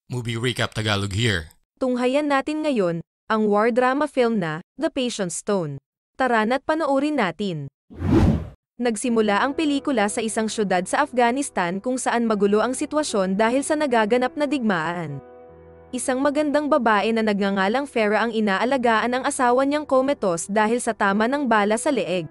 Movie Recap Tagalog here. Tunghayan natin ngayon, ang war drama film na, The Patience Stone. Tara na't panoorin natin. Nagsimula ang pelikula sa isang syudad sa Afghanistan kung saan magulo ang sitwasyon dahil sa nagaganap na digmaan. Isang magandang babae na nagngangalang Farah ang inaalagaan ang asawa niyang comatose dahil sa tama ng bala sa leeg.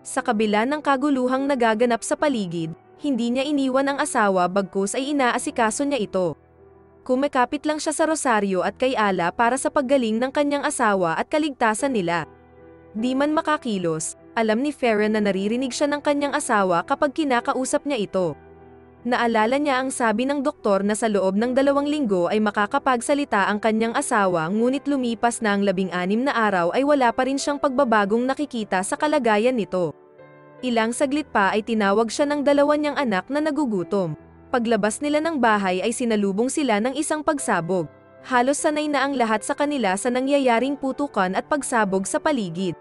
Sa kabila ng kaguluhang nagaganap sa paligid, hindi niya iniwan ang asawa bagkus ay inaasikaso niya ito. Kumikapit lang siya sa rosaryo at kay Allah para sa paggaling ng kanyang asawa at kaligtasan nila. Di man makakilos, alam ni Farah na naririnig siya ng kanyang asawa kapag kinakausap niya ito. Naalala niya ang sabi ng doktor na sa loob ng 2 linggo ay makakapagsalita ang kanyang asawa, ngunit lumipas na ang 16 na araw ay wala pa rin siyang pagbabagong nakikita sa kalagayan nito. Ilang saglit pa ay tinawag siya ng 2 niyang anak na nagugutom. Paglabas nila ng bahay ay sinalubong sila ng isang pagsabog. Halos sanay na ang lahat sa kanila sa nangyayaring putukan at pagsabog sa paligid.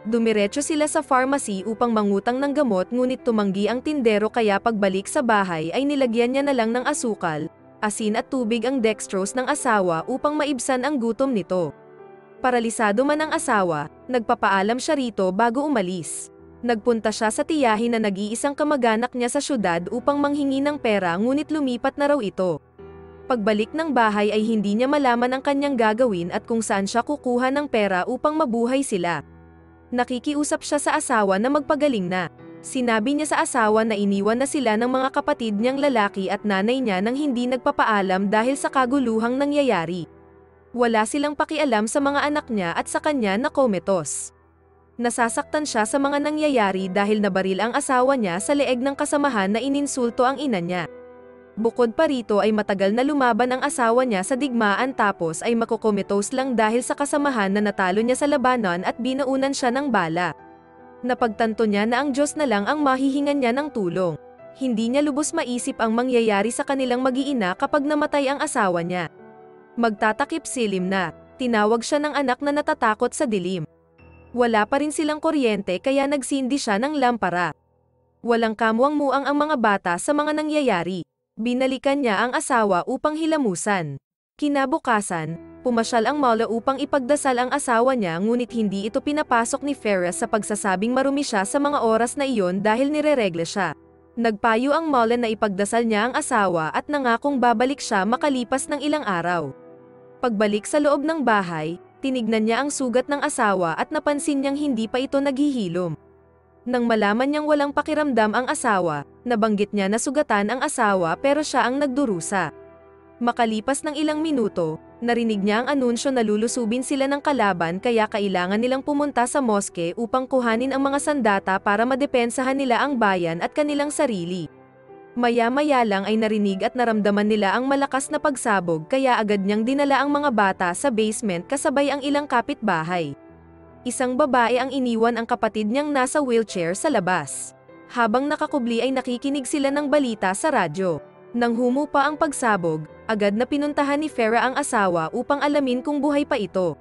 Dumiretso sila sa pharmacy upang mangutang ng gamot, ngunit tumanggi ang tindero, kaya pagbalik sa bahay ay nilagyan niya na lang ng asukal, asin at tubig ang dextrose ng asawa upang maibsan ang gutom nito. Paralisado man ang asawa, nagpapaalam siya rito bago umalis. Nagpunta siya sa tiyahin na nag-iisang kamag-anak niya sa syudad upang manghingi ng pera, ngunit lumipat na raw ito. Pagbalik ng bahay ay hindi niya malaman ang kanyang gagawin at kung saan siya kukuha ng pera upang mabuhay sila. Nakikiusap siya sa asawa na magpagaling na. Sinabi niya sa asawa na iniwan na sila ng mga kapatid niyang lalaki at nanay niya nang hindi nagpapaalam dahil sa kaguluhang nangyayari. Wala silang pakialam sa mga anak niya at sa kanya na comatose. Nasasaktan siya sa mga nangyayari dahil nabaril ang asawa niya sa leeg ng kasamahan na ininsulto ang ina niya. Bukod pa rito ay matagal na lumaban ang asawa niya sa digmaan, tapos ay makokomatose lang dahil sa kasamahan na natalo niya sa labanan at binaunan siya ng bala. Napagtanto niya na ang Diyos na lang ang mahihingan niya ng tulong. Hindi niya lubos maisip ang mangyayari sa kanilang mag-iina kapag namatay ang asawa niya. Magtatakip silim na, tinawag siya ng anak na natatakot sa dilim. Wala pa rin silang kuryente kaya nagsindi siya ng lampara. Walang kamuang-muang ang mga bata sa mga nangyayari. Binalikan niya ang asawa upang hilamusan. Kinabukasan, pumasyal ang mall upang ipagdasal ang asawa niya, ngunit hindi ito pinapasok ni Farah sa pagsasabing marumi siya sa mga oras na iyon dahil nireregla siya. Nagpayo ang mall na ipagdasal niya ang asawa at nangakong babalik siya makalipas ng ilang araw. Pagbalik sa loob ng bahay, tinignan niya ang sugat ng asawa at napansin niyang hindi pa ito naghihilom. Nang malaman niyang walang pakiramdam ang asawa, nabanggit niya na sugatan ang asawa pero siya ang nagdurusa. Makalipas ng ilang minuto, narinig niya ang anunsyo na lulusubin sila ng kalaban, kaya kailangan nilang pumunta sa moske upang kuhanin ang mga sandata para madepensahan nila ang bayan at kanilang sarili. Maya-maya lang ay narinig at naramdaman nila ang malakas na pagsabog, kaya agad niyang dinala ang mga bata sa basement kasabay ang ilang kapitbahay. Isang babae ang iniwan ang kapatid niyang nasa wheelchair sa labas. Habang nakakubli ay nakikinig sila ng balita sa radyo. Nang humupa ang pagsabog, agad na pinuntahan ni Farah ang asawa upang alamin kung buhay pa ito.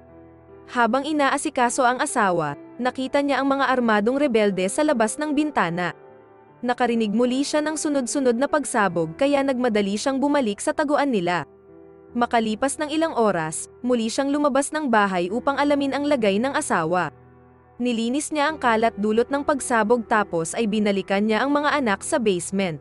Habang inaasikaso ang asawa, nakita niya ang mga armadong rebelde sa labas ng bintana. Nakarinig muli siya ng sunod-sunod na pagsabog, kaya nagmadali siyang bumalik sa taguan nila. Makalipas ng ilang oras, muli siyang lumabas ng bahay upang alamin ang lagay ng asawa. Nilinis niya ang kalat dulot ng pagsabog, tapos ay binalikan niya ang mga anak sa basement.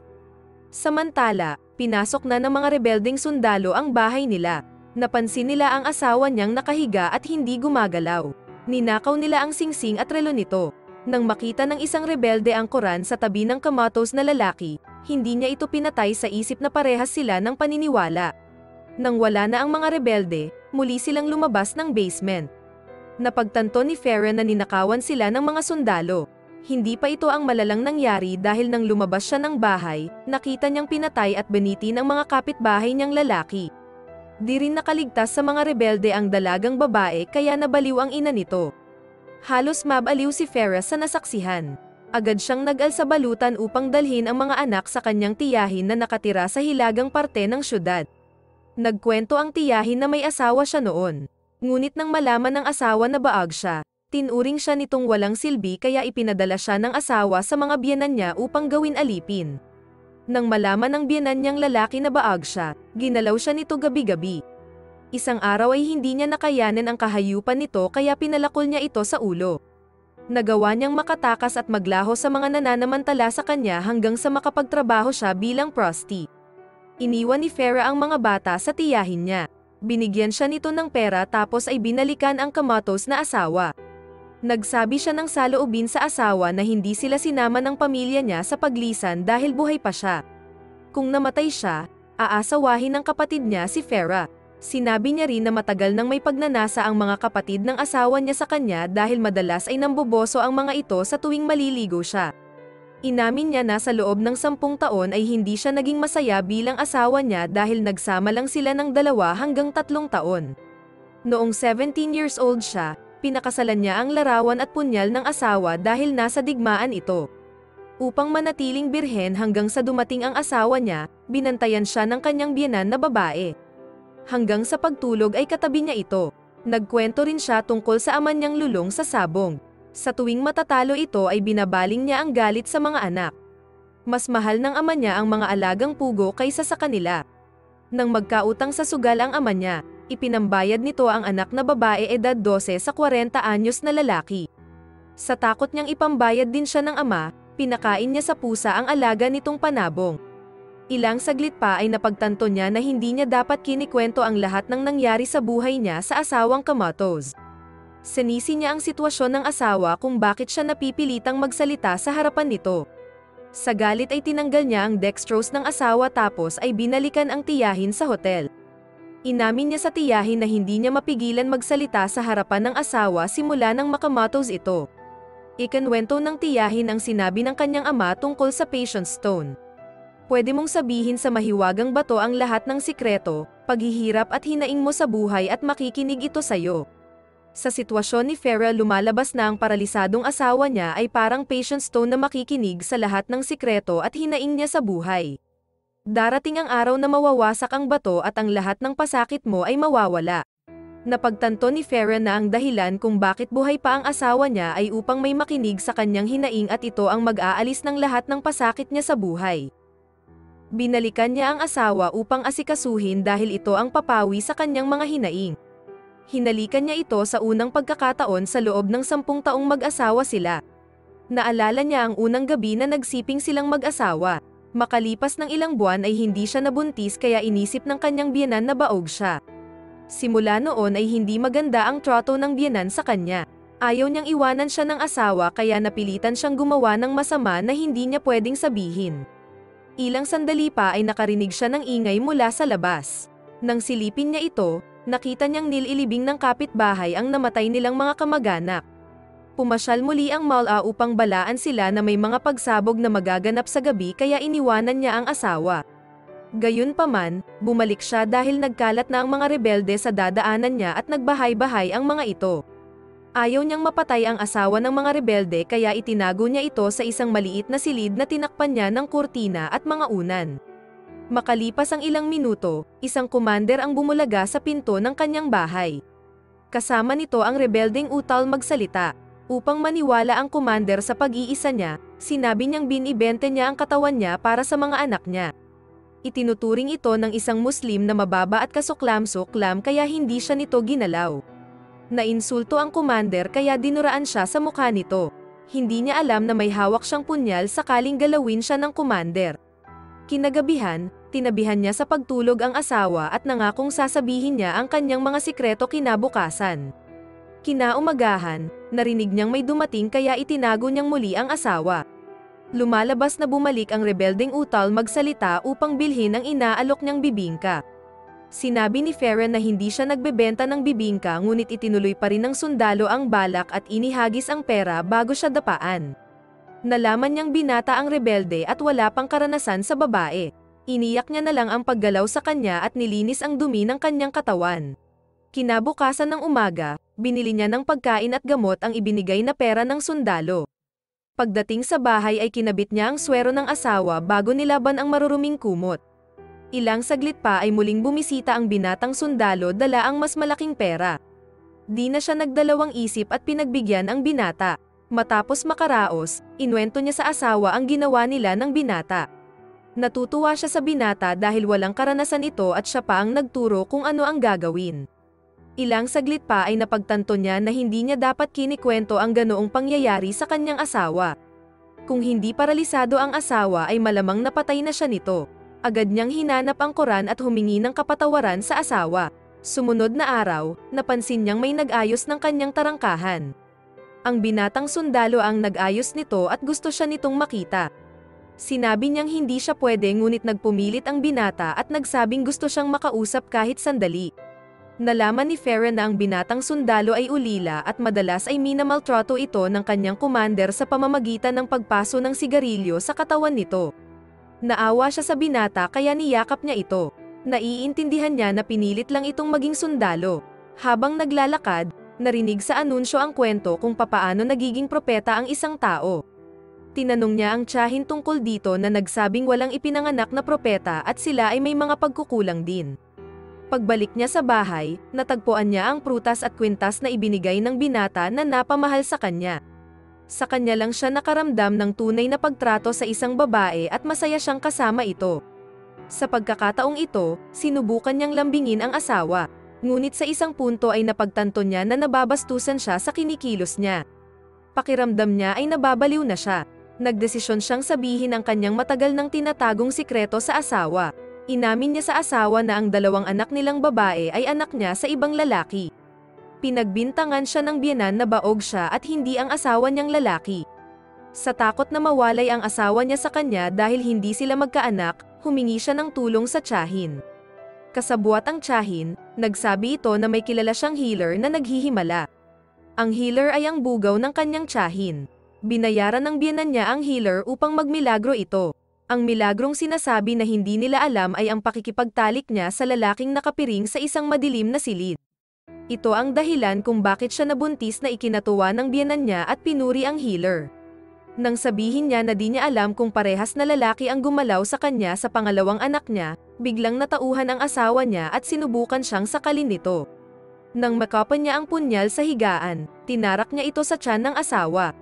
Samantala, pinasok na ng mga rebeldeng sundalo ang bahay nila. Napansin nila ang asawa niyang nakahiga at hindi gumagalaw. Ninakaw nila ang singsing at relo nito. Nang makita ng isang rebelde ang Quran sa tabi ng comatose na lalaki, hindi niya ito pinatay sa isip na parehas sila ng paniniwala. Nang wala na ang mga rebelde, muli silang lumabas ng basement. Napagtanto ni Farah na ninakawan sila ng mga sundalo. Hindi pa ito ang malalang nangyari dahil nang lumabas siya ng bahay, nakita niyang pinatay at biniti ng mga kapitbahay niyang lalaki. Di rin nakaligtas sa mga rebelde ang dalagang babae, kaya nabaliw ang ina nito. Halos mabaliw si Farah sa nasaksihan. Agad siyang nag-alsabalutan upang dalhin ang mga anak sa kanyang tiyahin na nakatira sa hilagang parte ng syudad. Nagkwento ang tiyahin na may asawa siya noon. Ngunit nang malaman ng asawa na baag siya, tinuring siya nitong walang silbi, kaya ipinadala siya ng asawa sa mga biyenan niya upang gawin alipin. Nang malaman ng biyenan niyang lalaki na baag siya, ginalaw siya nito gabi-gabi. Isang araw ay hindi niya nakayanan ang kahayupan nito kaya pinalakol niya ito sa ulo. Nagawa niyang makatakas at maglaho sa mga nananamantala sa kanya hanggang sa makapagtrabaho siya bilang prosti. Iniwan ni Farah ang mga bata sa tiyahin niya. Binigyan siya nito ng pera tapos ay binalikan ang kamatos na asawa. Nagsabi siya ng saloobin sa asawa na hindi sila sinama ng pamilya niya sa paglisan dahil buhay pa siya. Kung namatay siya, aasawahin ng kapatid niya si Farah. Sinabi niya rin na matagal nang may pagnanasa ang mga kapatid ng asawa niya sa kanya dahil madalas ay namboboso ang mga ito sa tuwing maliligo siya. Inamin niya na sa loob ng 10 taon ay hindi siya naging masaya bilang asawa niya dahil nagsama lang sila ng 2 hanggang 3 taon. Noong 17 years old siya, pinakasalan niya ang larawan at punyal ng asawa dahil nasa digmaan ito. Upang manatiling birhen hanggang sa dumating ang asawa niya, binantayan siya ng kanyang biyenan na babae. Hanggang sa pagtulog ay katabi niya ito. Nagkwento rin siya tungkol sa ama niyang lulong sa sabong. Sa tuwing matatalo ito ay binabaling niya ang galit sa mga anak. Mas mahal ng ama niya ang mga alagang pugo kaysa sa kanila. Nang magkautang sa sugal ang ama niya, ipinambayad nito ang anak na babae edad 12 sa 40 anyos na lalaki. Sa takot niyang ipambayad din siya ng ama, pinakain niya sa pusa ang alaga nitong panabong. Ilang saglit pa ay napagtanto niya na hindi niya dapat kinikwento ang lahat ng nangyari sa buhay niya sa asawang kamatos. Sinisi niya ang sitwasyon ng asawa kung bakit siya napipilitang magsalita sa harapan nito. Sa galit ay tinanggal niya ang dextrose ng asawa tapos ay binalikan ang tiyahin sa hotel. Inamin niya sa tiyahin na hindi niya mapigilan magsalita sa harapan ng asawa simula nang makamatos ito. Ikinwento ng tiyahin ang sinabi ng kanyang ama tungkol sa patience stone. Pwede mong sabihin sa mahiwagang bato ang lahat ng sikreto, paghihirap at hinaing mo sa buhay at makikinig ito sa'yo. Sa sitwasyon ni Farah lumalabas na ang paralisadong asawa niya ay parang patience stone na makikinig sa lahat ng sikreto at hinaing niya sa buhay. Darating ang araw na mawawasak ang bato at ang lahat ng pasakit mo ay mawawala. Napagtanto ni Farah na ang dahilan kung bakit buhay pa ang asawa niya ay upang may makinig sa kanyang hinaing at ito ang mag-aalis ng lahat ng pasakit niya sa buhay. Binalikan niya ang asawa upang asikasuhin dahil ito ang papawi sa kanyang mga hinaing. Hinalikan niya ito sa unang pagkakataon sa loob ng 10 taong mag-asawa sila. Naalala niya ang unang gabi na nagsiping silang mag-asawa. Makalipas ng ilang buwan ay hindi siya nabuntis kaya inisip ng kanyang biyenan na baog siya. Simula noon ay hindi maganda ang trato ng biyenan sa kanya. Ayaw niyang iwanan siya ng asawa kaya napilitan siyang gumawa ng masama na hindi niya pwedeng sabihin. Ilang sandali pa ay nakarinig siya ng ingay mula sa labas. Nang silipin niya ito, nakita niyang nililibing ng kapitbahay ang namatay nilang mga kamag-anak. Pumasyal muli ang mall upang balaan sila na may mga pagsabog na magaganap sa gabi kaya iniwanan niya ang asawa. Gayunpaman, bumalik siya dahil nagkalat na ang mga rebelde sa dadaanan niya at nagbahay-bahay ang mga ito. Ayaw niyang mapatay ang asawa ng mga rebelde kaya itinago niya ito sa isang maliit na silid na tinakpan niya ng kurtina at mga unan. Makalipas ang ilang minuto, isang commander ang bumulaga sa pinto ng kanyang bahay. Kasama nito ang rebeldeng utal magsalita. Upang maniwala ang commander sa pag-iisa niya, sinabi niyang binibente niya ang katawan niya para sa mga anak niya. Itinuturing ito ng isang Muslim na mababa at kasuklam-suklam kaya hindi siya nito ginalaw. Nainsulto ang commander kaya dinuraan siya sa mukha nito. Hindi niya alam na may hawak siyang punyal sakaling galawin siya ng commander. Kinagabihan, tinabihan niya sa pagtulog ang asawa at nangakong sasabihin niya ang kanyang mga sikreto kinabukasan. Kinaumagahan, narinig niyang may dumating kaya itinago niyang muli ang asawa. Lumalabas na bumalik ang rebeldeng utal magsalita upang bilhin ang inaalok niyang bibingka. Sinabi ni Farah na hindi siya nagbebenta ng bibingka ngunit itinuloy pa rin ng sundalo ang balak at inihagis ang pera bago siya dapaan. Nalaman niyang binata ang rebelde at wala pang karanasan sa babae. Iniyak niya na lang ang paggalaw sa kanya at nilinis ang dumi ng kanyang katawan. Kinabukasan ng umaga, binili niya ng pagkain at gamot ang ibinigay na pera ng sundalo. Pagdating sa bahay ay kinabit niya ang swero ng asawa bago nilaban ang maruruming kumot. Ilang saglit pa ay muling bumisita ang binatang sundalo dala ang mas malaking pera. Di na siya nagdalawang isip at pinagbigyan ang binata. Matapos makaraos, inwento niya sa asawa ang ginawa nila ng binata. Natutuwa siya sa binata dahil walang karanasan ito at siya pa ang nagturo kung ano ang gagawin. Ilang saglit pa ay napagtanto niya na hindi niya dapat kinikwento ang ganoong pangyayari sa kanyang asawa. Kung hindi paralisado ang asawa ay malamang napatay na siya nito. Agad niyang hinanap ang koran at humingi ng kapatawaran sa asawa. Sumunod na araw, napansin niyang may nag-ayos ng kanyang tarangkahan. Ang binatang sundalo ang nag-ayos nito at gusto siya nitong makita. Sinabi niyang hindi siya pwede ngunit nagpumilit ang binata at nagsabing gusto siyang makausap kahit sandali. Nalaman ni Farah na ang binatang sundalo ay ulila at madalas ay minamaltrato ito ng kanyang commander sa pamamagitan ng pagpaso ng sigarilyo sa katawan nito. Naawa siya sa binata kaya niyakap niya ito. Naiintindihan niya na pinilit lang itong maging sundalo. Habang naglalakad, narinig sa anunsyo ang kwento kung papaano nagiging propeta ang isang tao. Tinanong niya ang tiyahin tungkol dito na nagsabing walang ipinanganak na propeta at sila ay may mga pagkukulang din. Pagbalik niya sa bahay, natagpuan niya ang prutas at kwintas na ibinigay ng binata na napamahal sa kanya. Sa kanya lang siya nakaramdam ng tunay na pagtrato sa isang babae at masaya siyang kasama ito. Sa pagkakataong ito, sinubukan niyang lambingin ang asawa. Ngunit sa isang punto ay napagtanto niya na nababastusan siya sa kinikilos niya. Pakiramdam niya ay nababaliw na siya. Nagdesisyon siyang sabihin ang kanyang matagal nang tinatagong sikreto sa asawa. Inamin niya sa asawa na ang 2 anak nilang babae ay anak niya sa ibang lalaki. Pinagbintangan siya ng biyenan na baog siya at hindi ang asawa niyang lalaki. Sa takot na mawalay ang asawa niya sa kanya dahil hindi sila magkaanak, humingi siya ng tulong sa tiyahin. Kasabwat ang tiyahin, nagsabi ito na may kilala siyang healer na naghihimala. Ang healer ay ang bugaw ng kanyang tiyahin. Binayaran ng biyenan niya ang healer upang magmilagro ito. Ang milagrong sinasabi na hindi nila alam ay ang pakikipagtalik niya sa lalaking nakapiring sa isang madilim na silid. Ito ang dahilan kung bakit siya nabuntis na ikinatuwa ng biyenan niya at pinuri ang healer. Nang sabihin niya na di niya alam kung parehas na lalaki ang gumalaw sa kanya sa pangalawang anak niya, biglang natauhan ang asawa niya at sinubukan siyang sakalin nito. Nang makapan niya ang punyal sa higaan, tinarak niya ito sa tiyan ng asawa.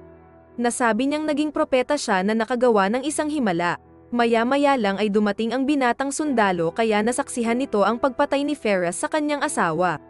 Nasabi niyang naging propeta siya na nakagawa ng isang himala. Maya-maya lang ay dumating ang binatang sundalo kaya nasaksihan nito ang pagpatay ni Farah sa kanyang asawa.